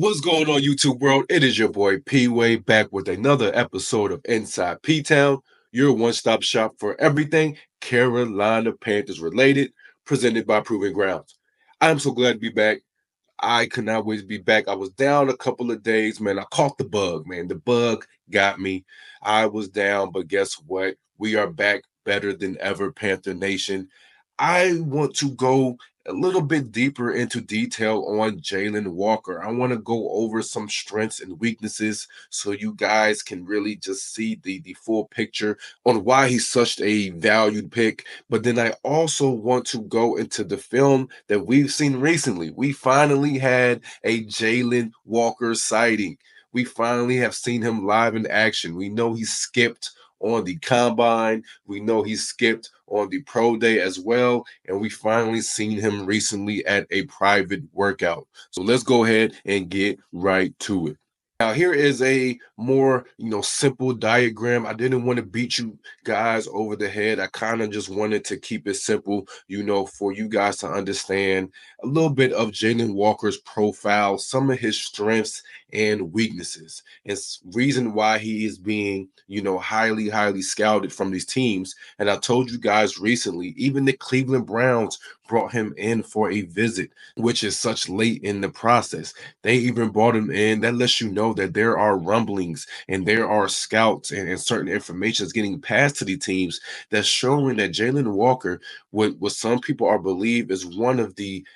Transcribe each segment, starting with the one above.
What's going on, YouTube world? It is your boy P-Way back with another episode of Inside P-Town, your one-stop shop for everything Carolina Panthers related, presented by Proving Grounds. I'm so glad to be back. I could not wait to be back. I was down a couple of days, man. I caught the bug, man. The bug got me. I was down, but guess what? We are back better than ever, Panther Nation. I want to go a little bit deeper into detail on Jalon Walker. I want to go over some strengths and weaknesses so you guys can really just see the full picture on why he's such a valued pick. But then I also want to go into the film that we've seen recently. We finally had a Jalon Walker sighting. We finally have seen him live in action. We know he skipped on the combine. We know he skipped on the pro day as well. And we finally seen him recently at a private workout. So let's go ahead and get right to it. Now, here is a more, simple diagram. I didn't want to beat you guys over the head. I kind of just wanted to keep it simple, for you guys to understand a little bit of Jalon Walker's profile, some of his strengths and weaknesses. It's reason why he is being, highly, highly scouted from these teams. And I told you guys recently, even the Cleveland Browns brought him in for a visit, which is such late in the process. They even brought him in. That lets you know that there are rumblings and there are scouts and certain information is getting passed to the teams that's showing that Jalon Walker, what some people are believe is one of the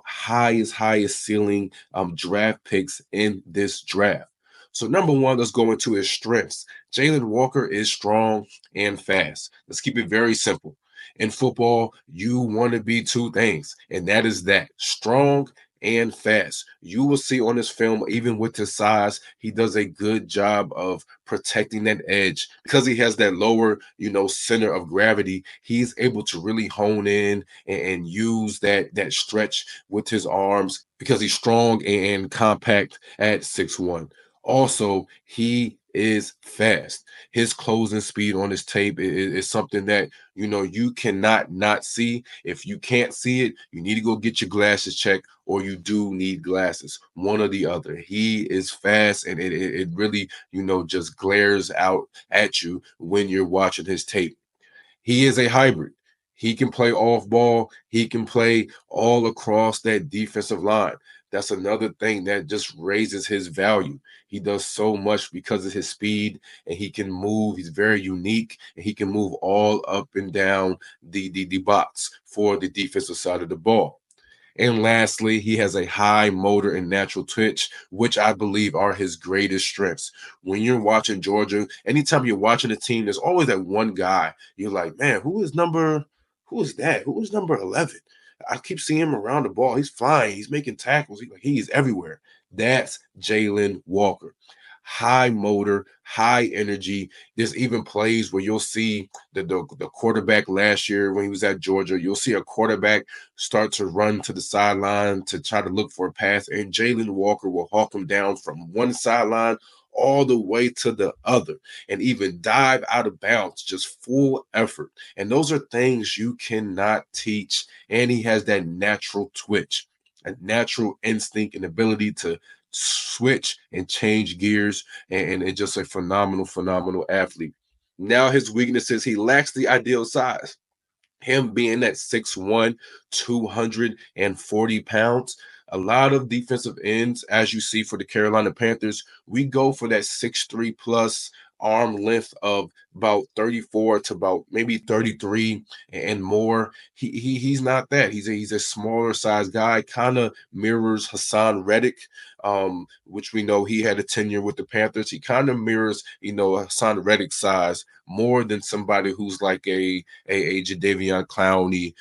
highest ceiling draft picks in this draft. So number one, let's go into his strengths. Jalon Walker is strong and fast. Let's keep it very simple. In football, you want to be two things, and that is that strong and fast. You will see on this film, even with his size, he does a good job of protecting that edge because he has that lower, center of gravity. He's able to really hone in and use that stretch with his arms because he's strong and compact at 6'1". Also, he is fast. His closing speed on his tape is something that you cannot not see. If you can't see it, you need to go get your glasses checked, or you do need glasses, one or the other. He is fast, and it really just glares out at you when you're watching his tape. He is a hybrid. He can play off ball. He can play all across that defensive line. That's another thing that just raises his value. He does so much because of his speed, and he can move. He's very unique, and he can move all up and down the box for the defensive side of the ball. And lastly, he has a high motor and natural twitch, which I believe are his greatest strengths. When you're watching Georgia, anytime you're watching a team, there's always that one guy. You're like, man, who is that? Who is number 11? I keep seeing him around the ball. He's flying. He's making tackles. He's everywhere. That's Jalon Walker. High motor, high energy. There's even plays where you'll see the quarterback last year when he was at Georgia. You'll see a quarterback start to run to the sideline to try to look for a pass, and Jalon Walker will hawk him down from one sideline all the way to the other and even dive out of bounds, just full effort. And those are things you cannot teach. And he has that natural twitch, a natural instinct and ability to switch and change gears, and it's just a phenomenal athlete. Now his weaknesses, he lacks the ideal size. Him being at 6'1", 240 pounds. A lot of defensive ends, as you see for the Carolina Panthers, we go for that 6'3" plus arm length of about 34 to about maybe 33 and more. He's not that. He's a smaller size guy, kind of mirrors Hassan Reddick, which we know he had a tenure with the Panthers. He kind of mirrors, Hassan Reddick's size more than somebody who's like a Jadeveon Clowney,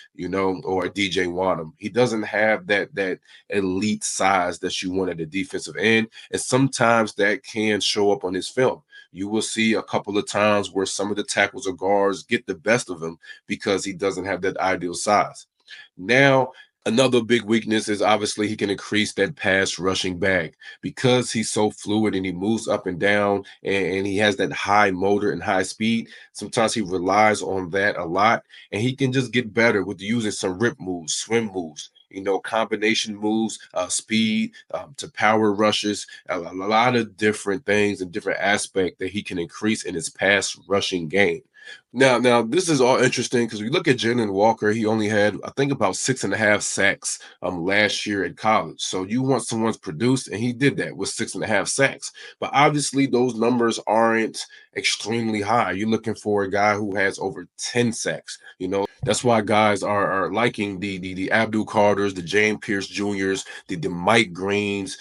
or a DJ Wanham. He doesn't have that elite size that you want at the defensive end, and sometimes that can show up on his film. You will see a couple of times where some of the tackles or guards get the best of him because he doesn't have that ideal size. Now, another big weakness is obviously he can increase that pass rushing bag because he's so fluid and he moves up and down and he has that high motor and high speed. Sometimes he relies on that a lot, and he can just get better with using some rip moves, swim moves. combination moves, speed, to power rushes, a lot of different things and different aspect that he can increase in his pass rushing game. Now, this is all interesting because we look at Jalon Walker. He only had, I think, about 6.5 sacks last year at college. So you want someone's produced, and he did that with 6.5 sacks. But obviously, those numbers aren't extremely high. You're looking for a guy who has over 10 sacks. That's why guys are liking the Abdul Carters, the James Pierce Juniors, the Mike Greens,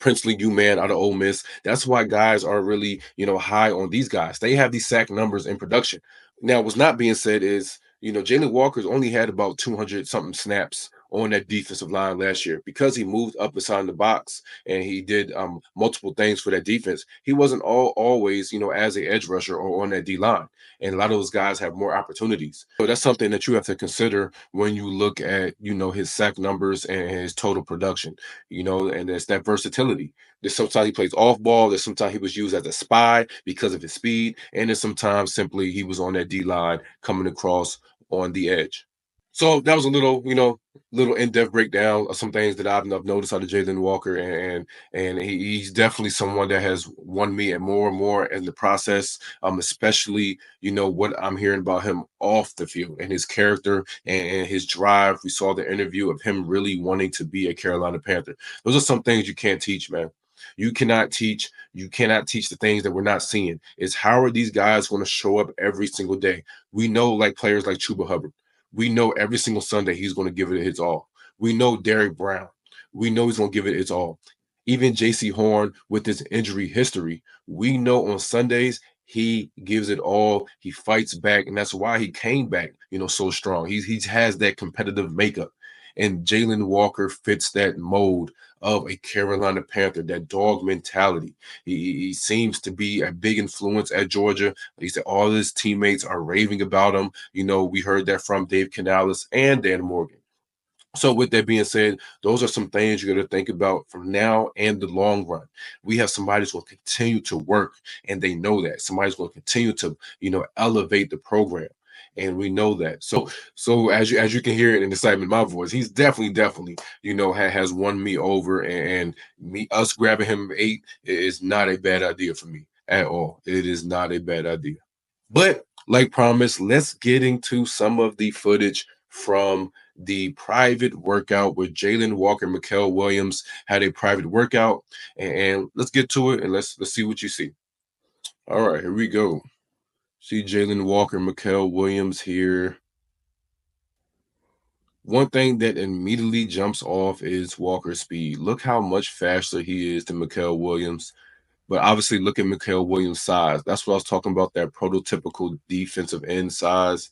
Princely Man out of Ole Miss. That's why guys are really, high on these guys. They have these sack numbers in production. Now, what's not being said is, Jalen Walker's only had about 200 something snaps on that defensive line last year because he moved up inside the box and he did multiple things for that defense. He wasn't always, as a edge rusher or on that D line. And a lot of those guys have more opportunities. So that's something that you have to consider when you look at, his sack numbers and his total production, and it's that versatility. There's sometimes he plays off ball. There's sometimes he was used as a spy because of his speed. And then sometimes simply he was on that D line coming across on the edge. So that was a little, little in-depth breakdown of some things that I've noticed out of Jalen Walker, and he's definitely someone that has won me and more in the process. Especially what I'm hearing about him off the field and his character and his drive. We saw the interview of him really wanting to be a Carolina Panther. Those are some things you can't teach, man. You cannot teach the things that we're not seeing. It's how are these guys going to show up every single day? We know like players like Chuba Hubbard. We know every single Sunday he's going to give it his all. We know Derek Brown. We know he's going to give it his all. Even J.C. Horn with his injury history, we know on Sundays he gives it all. He fights back, and that's why he came back, so strong. He has that competitive makeup, and Jalen Walker fits that mold of a Carolina Panther, that dog mentality. He seems to be a big influence at Georgia. He said all his teammates are raving about him. We heard that from Dave Canales and Dan Morgan. So with that being said, those are some things you got to think about from now and the long run. We have somebody who's going to continue to work, and they know that. Somebody's going to continue to, elevate the program. And we know that. So as you can hear it in the excitement in my voice, he's definitely, has won me over, and me us grabbing him 8 is not a bad idea for me at all. It is not a bad idea. But like promised, let's get into some of the footage from the private workout where Jalen Walker and Mikael Williams had a private workout. And let's get to it and let's see what you see. All right, here we go. See Jalen Walker, Mikael Williams here. One thing that immediately jumps off is Walker's speed. Look how much faster he is than Mikael Williams. But obviously, look at Mikael Williams' size. That's what I was talking about, that prototypical defensive end size.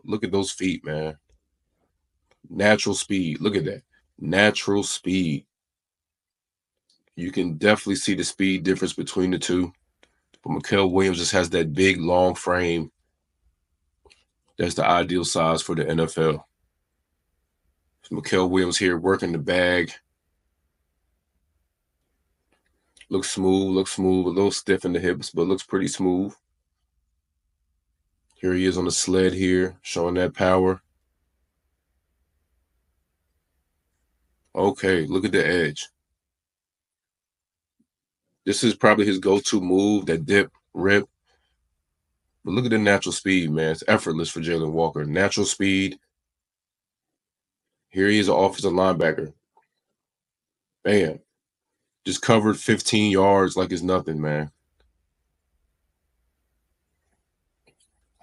Look at those feet, man. Natural speed. Look at that. Natural speed. You can definitely see the speed difference between the two. But Mikael Williams just has that big, long frame. That's the ideal size for the NFL. So Mikael Williams here working the bag. Looks smooth, a little stiff in the hips, but looks pretty smooth. Here he is on the sled here, showing that power. Okay, look at the edge. This is probably his go-to move, that dip, rip. But look at the natural speed, man. It's effortless for Jalen Walker. Natural speed. Here he is, an offensive linebacker. Bam. Just covered 15 yards like it's nothing, man.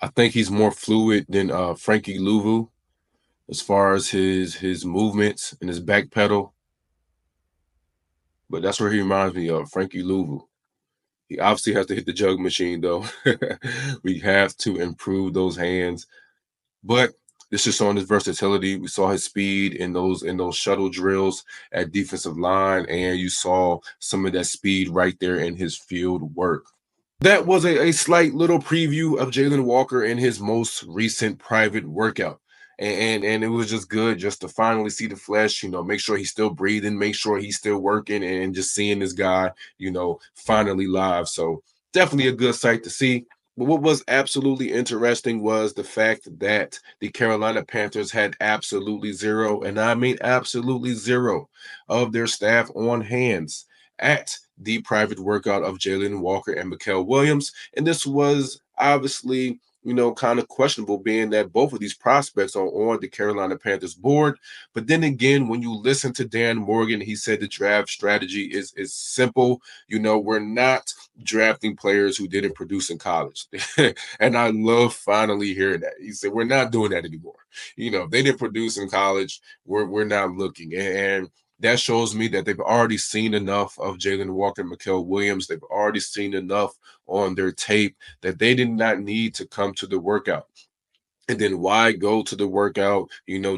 I think he's more fluid than Frankie Louvu as far as his movements and his back pedal. But that's where he reminds me of, Frankie Louvu. He obviously has to hit the jug machine, though. We have to improve those hands. But this is showing his versatility. We saw his speed in those shuttle drills at defensive line, and you saw some of that speed right there in his field work. That was a slight little preview of Jalen Walker in his most recent private workout. And it was just good just to finally see the flesh, make sure he's still breathing, make sure he's still working, and just seeing this guy, finally live. So definitely a good sight to see. But what was absolutely interesting was the fact that the Carolina Panthers had absolutely zero, and I mean absolutely zero, of their staff on hands at the private workout of Jalon Walker and Mikael Williams. And this was obviously, kind of questionable, being that both of these prospects are on the Carolina Panthers board. But then again, when you listen to Dan Morgan, he said the draft strategy is simple. We're not drafting players who didn't produce in college. And I love finally hearing that. He said, we're not doing that anymore. If they didn't produce in college, we're not looking. And that shows me that they've already seen enough of Jalon Walker and Mikael Williams. They've already seen enough on their tape that they did not need to come to the workout. And then why go to the workout,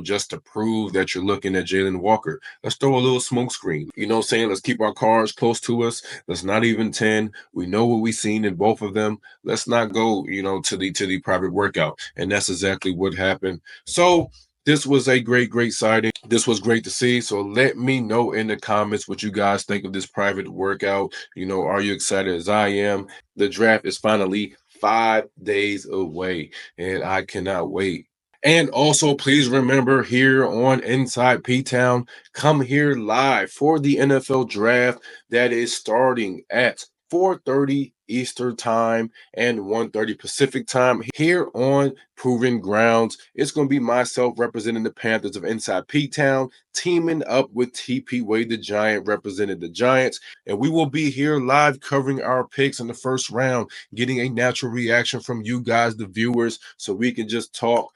just to prove that you're looking at Jalon Walker? Let's throw a little smoke screen. You know what I'm saying? Let's keep our cards close to us. Let's not even 10. We know what we've seen in both of them. Let's not go, to the private workout. And that's exactly what happened. So this was a great sighting. This was great to see. So let me know in the comments what you guys think of this private workout. Are you excited as I am? The draft is finally 5 days away, and I cannot wait. And also, please remember, here on Inside P Town, come here live for the NFL draft that is starting at 4:30 Eastern time and 1:30 Pacific time here on Proven Grounds. It's going to be myself representing the Panthers of Inside P Town, teaming up with TP Wade the Giant representing the Giants. And we will be here live covering our picks in the first round, getting a natural reaction from you guys, the viewers, so we can just talk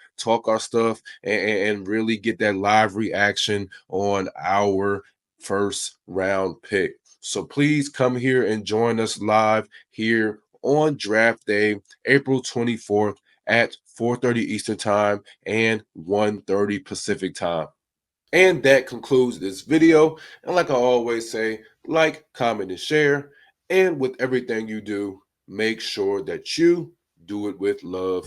our stuff, and really get that live reaction on our first round pick. So please come here and join us live here on draft day, April 24th at 4:30 Eastern time and 1:30 Pacific time. And that concludes this video. And like I always say, like, comment, and share. And with everything you do, make sure that you do it with love.